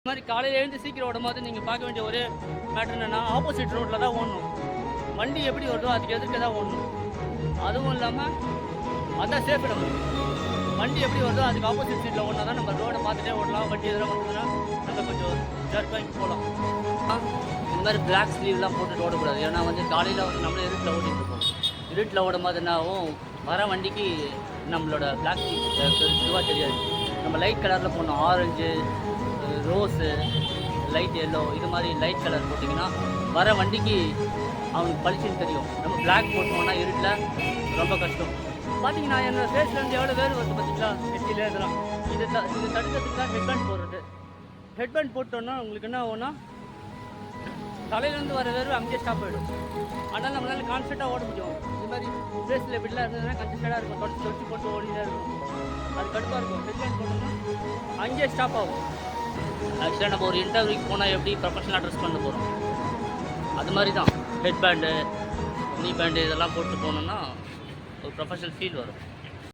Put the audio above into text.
இந்த மாதிரி காலையில் எழுந்து சீக்கிரம் ஓடும்போது நீங்கள் பார்க்க வேண்டிய ஒரே மேட்ரு என்னென்னா ஆப்போசிட் ரோட்டில் தான் ஓடணும். வண்டி எப்படி வருதோ அதுக்கு எதிர்க்க தான் ஓடணும். அதுவும் இல்லாமல் அதான் சேஃப் நம்ம வண்டி எப்படி வருதோ அதுக்கு ஆப்போசிட் சைடில் ஓடினா தான் நம்ம ரோடை பார்த்துட்டே ஓடலாம். வண்டி எதிராக வந்ததுன்னா நம்ம கொஞ்சம் ஜர்க்காகி போகலாம். இந்த மாதிரி பிளாக் ஸ்லீவ்லாம் போட்டுட்டு ஓடக்கூடாது. ஏன்னா காலையில் நம்மளே இருட்டில் ஓடிட்டு இருக்கோம். இருட்டில் ஓடும் போது என்ன ஆகும், வர வண்டிக்கு நம்மளோட பிளாக் இதுவாக தெரியாது. நம்ம லைட் கலரில் போடணும். ஆரஞ்சு, ரோஸு, லைட் எல்லோ, இது மாதிரி லைட் கலர் போட்டிங்கன்னா வர வண்டிக்கு அவனுக்கு பளிச்சுன்னு தெரியும். நம்ம பிளாக் போட்டோம்னா இருட்டில் ரொம்ப கஷ்டம். பார்த்தீங்கன்னா என்னோட ஃபேஸ்லேருந்து எவ்வளோ வேறு வருது பார்த்தீங்களா, நெத்தியில் இதெல்லாம். இது தடுக்கிறதுக்கு தான் ஹெட்பேண்ட் போடுறது. ஹெட்பேண்ட் போட்டோன்னா உங்களுக்கு என்ன ஆகும்னா தலையிலேருந்து வர வேறு அங்கேயே ஸ்டாப் ஆகிடும். அதனால் நம்மளால் கான்ஸ்டண்ட்டாக ஓட முடியும். இது மாதிரி ஃபேஸில் இப்படிலாம் இருந்ததுன்னா கன்சிஸ்டண்டாக இருக்கும். தொடச்சி போட்டு ஓடிதான் இருக்கும். அது கடுப்பாக இருக்கும். ஹெட்பேண்ட் போட்டோம்னா அங்கேயே ஸ்டாப் ஆகும். ஆக்சுவலாக நம்ம ஒரு இன்டர்வியூக்கு போனால் எப்படி ப்ரொஃபஷனலாக ட்ரெஸ் பண்ண போகிறோம், அது மாதிரி தான் ஹெட் பேண்டு, நீ பேண்டு இதெல்லாம் போட்டு போனோம்னா ஒரு ப்ரொஃபஷனல் ஃபீல் வரும்.